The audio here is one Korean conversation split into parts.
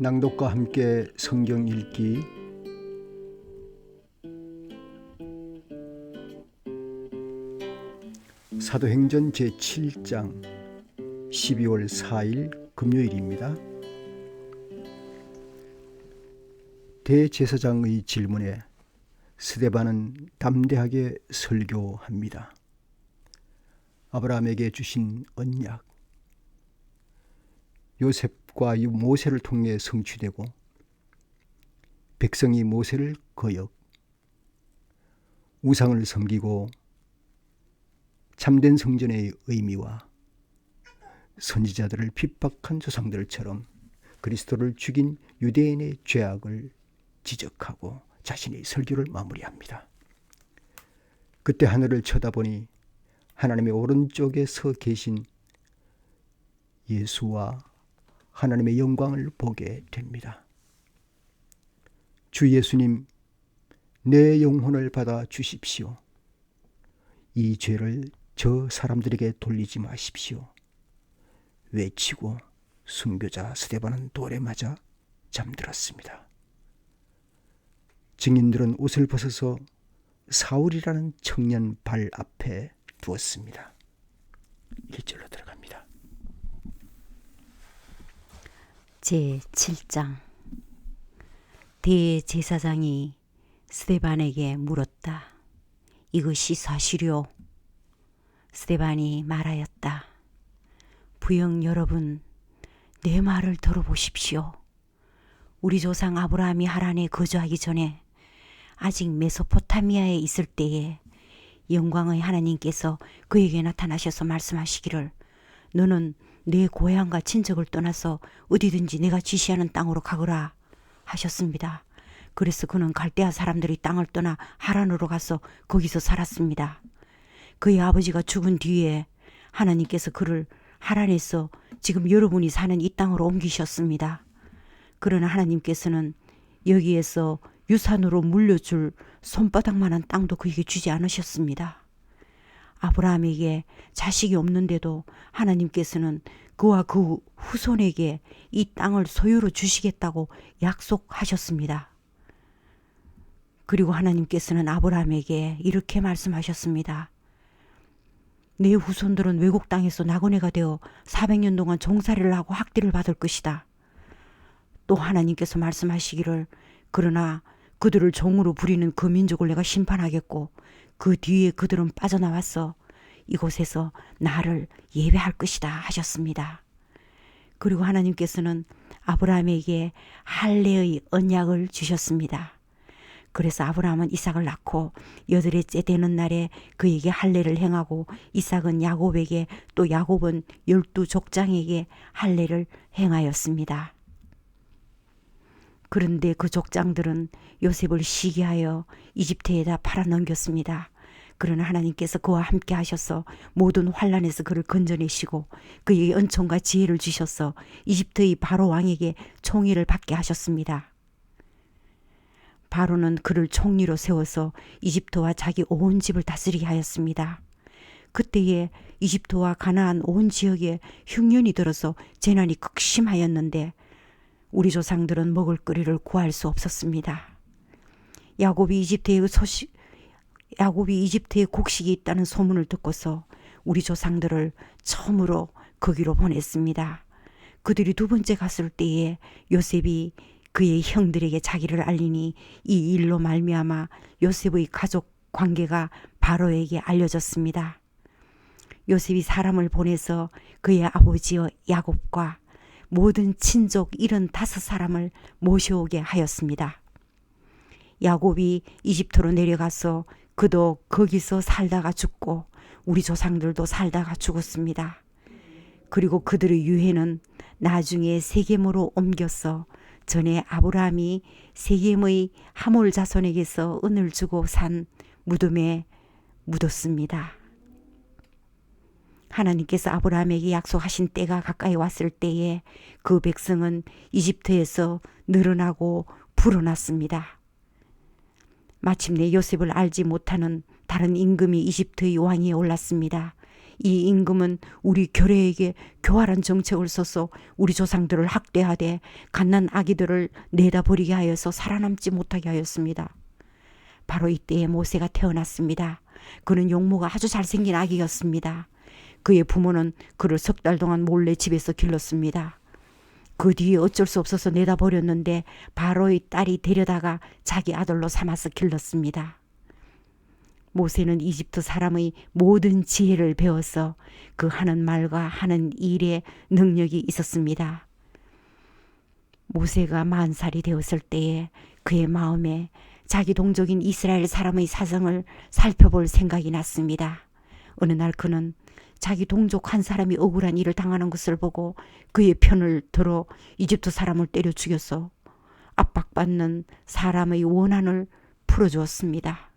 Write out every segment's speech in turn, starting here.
낭독과 함께 성경 읽기 사도행전 제7장 12월 4일 금요일입니다. 대제사장의 질문에 스데반은 담대하게 설교합니다. 아브라함에게 주신 언약, 요셉과 모세를 통해 성취되고 백성이 모세를 거역, 우상을 섬기고 참된 성전의 의미와 선지자들을 핍박한 조상들처럼 그리스도를 죽인 유대인의 죄악을 지적하고 자신의 설교를 마무리합니다. 그때 하늘을 쳐다보니 하나님의 오른쪽에 서 계신 예수와 하나님의 영광을 보게 됩니다. 주 예수님, 내 영혼을 받아 주십시오. 이 죄를 저 사람들에게 돌리지 마십시오. 외치고 순교자 스데반은 돌에 맞아 잠들었습니다. 증인들은 옷을 벗어서 사울이라는 청년 발 앞에 두었습니다. 1절로 들어갑니다. 제7장 대제사장이 스데반에게 물었다. 이것이 사실이요? 스데반이 말하였다. 부영 여러분, 내 말을 들어보십시오. 우리 조상 아브라함이 하란에 거주하기 전에 아직 메소포타미아에 있을 때에 영광의 하나님께서 그에게 나타나셔서 말씀하시기를 너는 내 고향과 친척을 떠나서 어디든지 내가 지시하는 땅으로 가거라 하셨습니다. 그래서 그는 갈대아 사람들이 땅을 떠나 하란으로 가서 거기서 살았습니다. 그의 아버지가 죽은 뒤에 하나님께서 그를 하란에서 지금 여러분이 사는 이 땅으로 옮기셨습니다. 그러나 하나님께서는 여기에서 유산으로 물려줄 손바닥만한 땅도 그에게 주지 않으셨습니다. 아브라함에게 자식이 없는데도 하나님께서는 그와 그 후손에게 이 땅을 소유로 주시겠다고 약속하셨습니다. 그리고 하나님께서는 아브라함에게 이렇게 말씀하셨습니다. 내 후손들은 외국 땅에서 나그네가 되어 400년 동안 종살이를 하고 학대를 받을 것이다. 또 하나님께서 말씀하시기를 그러나 그들을 종으로 부리는 그 민족을 내가 심판하겠고 그 뒤에 그들은 빠져나와서 이곳에서 나를 예배할 것이다 하셨습니다. 그리고 하나님께서는 아브라함에게 할례의 언약을 주셨습니다. 그래서 아브라함은 이삭을 낳고 8회째 되는 날에 그에게 할례를 행하고 이삭은 야곱에게 또 야곱은 12족장에게 할례를 행하였습니다. 그런데 그 족장들은 요셉을 시기하여 이집트에다 팔아넘겼습니다. 그러나 하나님께서 그와 함께 하셔서 모든 환난에서 그를 건져내시고 그에게 은총과 지혜를 주셔서 이집트의 바로 왕에게 총위를 받게 하셨습니다. 바로는 그를 총리로 세워서 이집트와 자기 온 집을 다스리게 하였습니다. 그때에 이집트와 가나안 온 지역에 흉년이 들어서 재난이 극심하였는데 우리 조상들은 먹을거리를 구할 수 없었습니다. 야곱이 이집트에 곡식이 있다는 소문을 듣고서 우리 조상들을 처음으로 거기로 보냈습니다. 그들이 두 번째 갔을 때에 요셉이 그의 형들에게 자기를 알리니 이 일로 말미암아 요셉의 가족 관계가 바로에게 알려졌습니다. 요셉이 사람을 보내서 그의 아버지 야곱과 모든 친족 75사람을 모셔오게 하였습니다. 야곱이 이집트로 내려가서 그도 거기서 살다가 죽고 우리 조상들도 살다가 죽었습니다. 그리고 그들의 유해는 나중에 세겜으로 옮겨서 전에 아브라함이 세겜의 하몰 자손에게서 은을 주고 산 무덤에 묻었습니다. 하나님께서 아브라함에게 약속하신 때가 가까이 왔을 때에 그 백성은 이집트에서 늘어나고 불어났습니다. 마침내 요셉을 알지 못하는 다른 임금이 이집트의 왕위에 올랐습니다. 이 임금은 우리 교례에게 교활한 정책을 써서 우리 조상들을 학대하되 갓난 아기들을 내다버리게 하여서 살아남지 못하게 하였습니다. 바로 이때에 모세가 태어났습니다. 그는 용모가 아주 잘생긴 아기였습니다. 그의 부모는 그를 3달 동안 몰래 집에서 길렀습니다. 그 뒤에 어쩔 수 없어서 내다버렸는데 바로의 딸이 데려다가 자기 아들로 삼아서 길렀습니다. 모세는 이집트 사람의 모든 지혜를 배워서 그 하는 말과 하는 일에 능력이 있었습니다. 모세가 40살이 되었을 때에 그의 마음에 자기 동족인 이스라엘 사람의 사정을 살펴볼 생각이 났습니다. 어느 날 그는 자기 동족 한 사람이 억울한 일을 당하는 것을 보고 그의 편을 들어 이집트 사람을 때려 죽여서 압박받는 사람의 원한을 풀어주었습니다.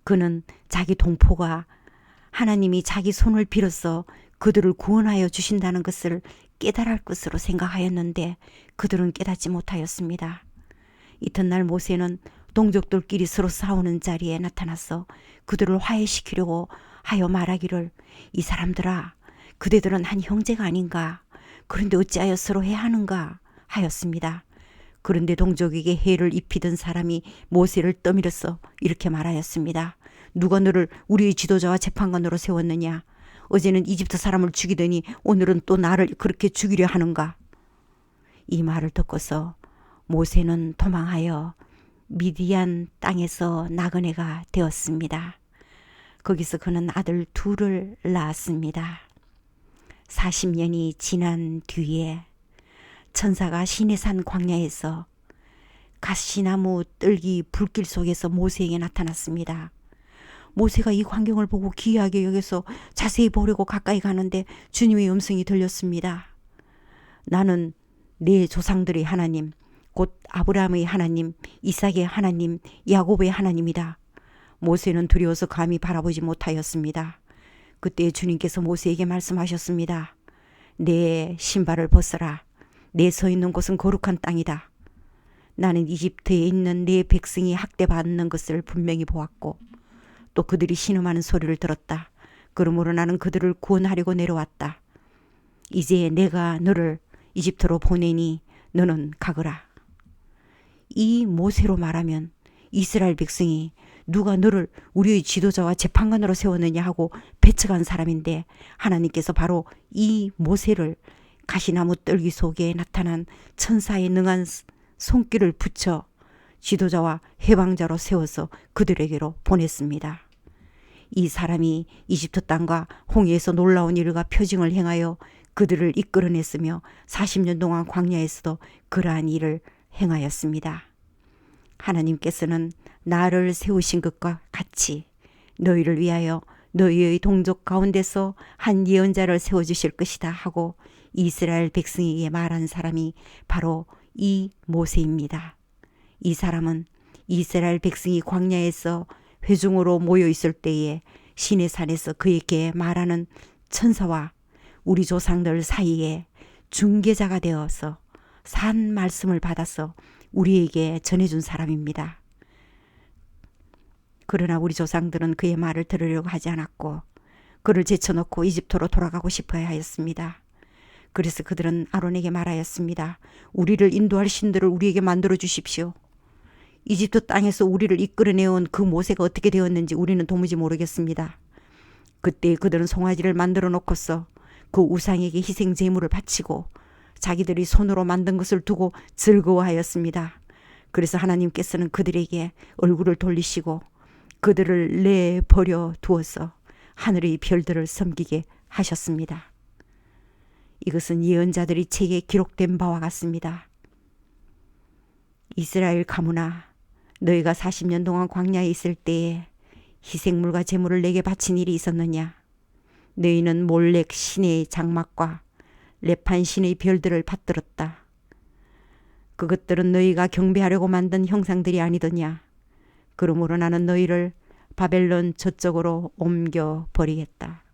그는 자기 동포가 하나님이 자기 손을 빌어서 그들을 구원하여 주신다는 것을 깨달을 것으로 생각하였는데 그들은 깨닫지 못하였습니다. 이튿날 모세는 동족들끼리 서로 싸우는 자리에 나타나서 그들을 화해시키려고 하여 말하기를, 이 사람들아, 그대들은 한 형제가 아닌가? 그런데 어찌하여 서로 해하는가? 하였습니다. 그런데 동족에게 해를 입히던 사람이 모세를 떠밀어서 이렇게 말하였습니다. 누가 너를 우리의 지도자와 재판관으로 세웠느냐? 어제는 이집트 사람을 죽이더니 오늘은 또 나를 그렇게 죽이려 하는가? 이 말을 듣고서 모세는 도망하여 미디안 땅에서 나그네가 되었습니다. 거기서 그는 아들 2을 낳았습니다. 40년이 지난 뒤에 천사가 시내산 광야에서 가시나무 뜰기 불길 속에서 모세에게 나타났습니다. 모세가 이 광경을 보고 기이하게 여겨서 자세히 보려고 가까이 가는데 주님의 음성이 들렸습니다. 나는 내 조상들의 하나님, 곧 아브라함의 하나님, 이삭의 하나님, 야곱의 하나님이다. 모세는 두려워서 감히 바라보지 못하였습니다. 그때 주님께서 모세에게 말씀하셨습니다. 내 신발을 벗어라. 내 서 있는 곳은 거룩한 땅이다. 나는 이집트에 있는 내 백성이 학대받는 것을 분명히 보았고 또 그들이 신음하는 소리를 들었다. 그러므로 나는 그들을 구원하려고 내려왔다. 이제 내가 너를 이집트로 보내니 너는 가거라. 이 모세로 말하면 이스라엘 백성이 누가 너를 우리의 지도자와 재판관으로 세웠느냐 하고 배척한 사람인데 하나님께서 바로 이 모세를 가시나무 뜰기 속에 나타난 천사의 능한 손길을 붙여 지도자와 해방자로 세워서 그들에게로 보냈습니다. 이 사람이 이집트 땅과 홍해에서 놀라운 일과 표징을 행하여 그들을 이끌어냈으며 40년 동안 광야에서도 그러한 일을 행하였습니다. 하나님께서는 나를 세우신 것과 같이 너희를 위하여 너희의 동족 가운데서 한 예언자를 세워주실 것이다 하고 이스라엘 백성에게 말한 사람이 바로 이 모세입니다. 이 사람은 이스라엘 백성이 광야에서 회중으로 모여 있을 때에 시내산에서 그에게 말하는 천사와 우리 조상들 사이에 중개자가 되어서 산 말씀을 받아서 우리에게 전해준 사람입니다. 그러나 우리 조상들은 그의 말을 들으려고 하지 않았고 그를 제쳐놓고 이집트로 돌아가고 싶어 하였습니다. 그래서 그들은 아론에게 말하였습니다. 우리를 인도할 신들을 우리에게 만들어 주십시오. 이집트 땅에서 우리를 이끌어내온 그 모세가 어떻게 되었는지 우리는 도무지 모르겠습니다. 그때 그들은 송아지를 만들어 놓고서 그 우상에게 희생 제물을 바치고 자기들이 손으로 만든 것을 두고 즐거워하였습니다. 그래서 하나님께서는 그들에게 얼굴을 돌리시고 그들을 내버려 두어서 하늘의 별들을 섬기게 하셨습니다. 이것은 예언자들의 책에 기록된 바와 같습니다. 이스라엘 가문아, 너희가 40년 동안 광야에 있을 때에 희생물과 제물을 내게 바친 일이 있었느냐? 너희는 몰렉 신의 장막과 레판 신의 별들을 받들었다. 그것들은 너희가 경배하려고 만든 형상들이 아니더냐? 그러므로 나는 너희를 바벨론 저쪽으로 옮겨 버리겠다.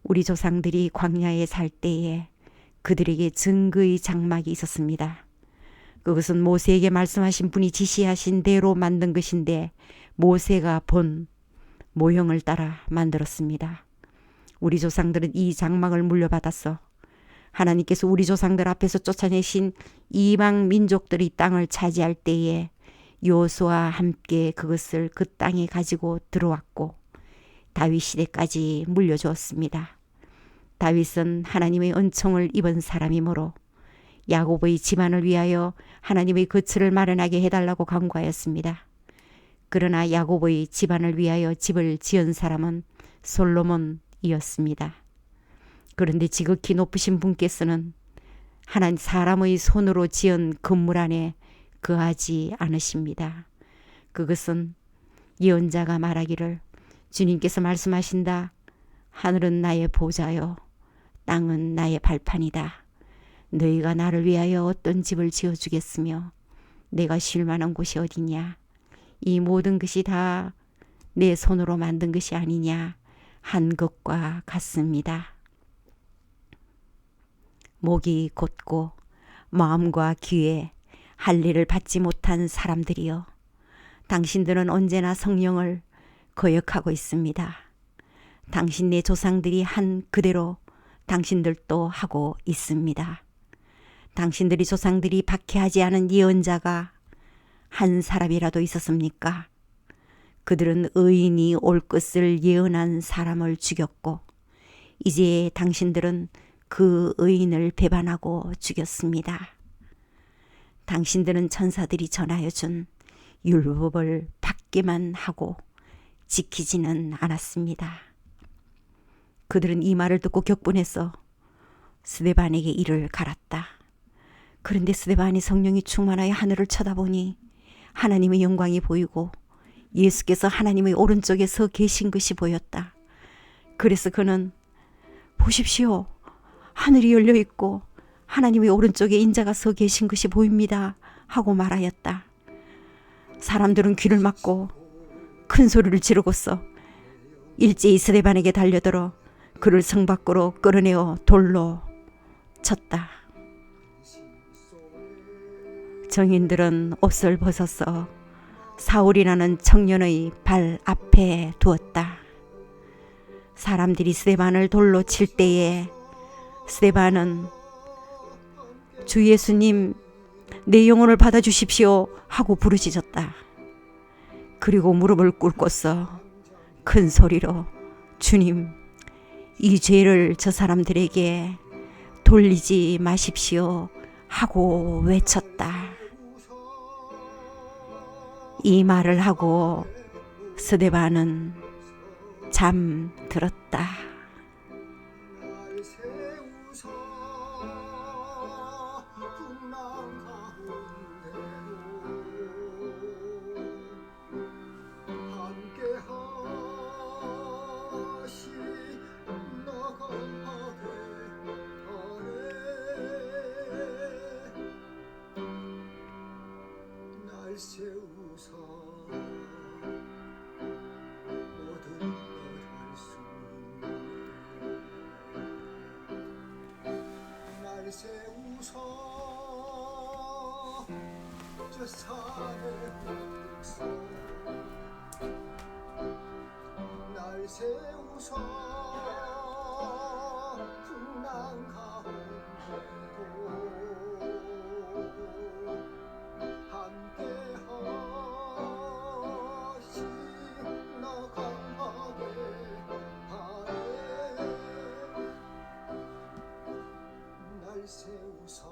우리 조상들이 광야에 살 때에 그들에게 증거의 장막이 있었습니다. 그것은 모세에게 말씀하신 분이 지시하신 대로 만든 것인데 모세가 본 모형을 따라 만들었습니다. 우리 조상들은 이 장막을 물려받았어. 하나님께서 우리 조상들 앞에서 쫓아내신 이방 민족들이 땅을 차지할 때에 여호수아와 함께 그것을 그 땅에 가지고 들어왔고 다윗 시대까지 물려주었습니다. 다윗은 하나님의 은총을 입은 사람이므로 야곱의 집안을 위하여 하나님의 거처를 마련하게 해달라고 간구하였습니다. 그러나 야곱의 집안을 위하여 집을 지은 사람은 솔로몬이었습니다. 그런데 지극히 높으신 분께서는 하나님 사람의 손으로 지은 건물 안에 거하지 않으십니다. 그것은 예언자가 말하기를 주님께서 말씀하신다. 하늘은 나의 보좌요 땅은 나의 발판이다. 너희가 나를 위하여 어떤 집을 지어주겠으며 내가 쉴 만한 곳이 어디냐. 이 모든 것이 다 내 손으로 만든 것이 아니냐 한 것과 같습니다. 목이 곧고 마음과 귀에 할례를 받지 못한 사람들이여, 당신들은 언제나 성령을 거역하고 있습니다. 당신네 조상들이 한 그대로 당신들도 하고 있습니다. 당신들이 조상들이 박해하지 않은 예언자가 한 사람이라도 있었습니까? 그들은 의인이 올 것을 예언한 사람을 죽였고 이제 당신들은 그 의인을 배반하고 죽였습니다. 당신들은 천사들이 전하여 준 율법을 받기만 하고 지키지는 않았습니다. 그들은 이 말을 듣고 격분해서 스데반에게 이를 갈았다. 그런데 스데반이 성령이 충만하여 하늘을 쳐다보니 하나님의 영광이 보이고 예수께서 하나님의 오른쪽에 서 계신 것이 보였다. 그래서 그는 보십시오. 하늘이 열려 있고 하나님의 오른쪽에 인자가 서 계신 것이 보입니다. 하고 말하였다. 사람들은 귀를 막고 큰 소리를 지르고서 일제히 스데반에게 달려들어 그를 성 밖으로 끌어내어 돌로 쳤다. 정인들은 옷을 벗어서 사울이라는 청년의 발 앞에 두었다. 사람들이 스데반을 돌로 칠 때에 스데반은 주 예수님, 내 영혼을 받아주십시오 하고 부르짖었다. 그리고 무릎을 꿇고서 큰 소리로 주님, 이 죄를 저 사람들에게 돌리지 마십시오 하고 외쳤다. 이 말을 하고 스데반은 잠들었다. 세우사 모든 걸 할 수 있네. 날 세우사 저 산의 꼭대기서 날 세우사 풍랑 가운데도 세우사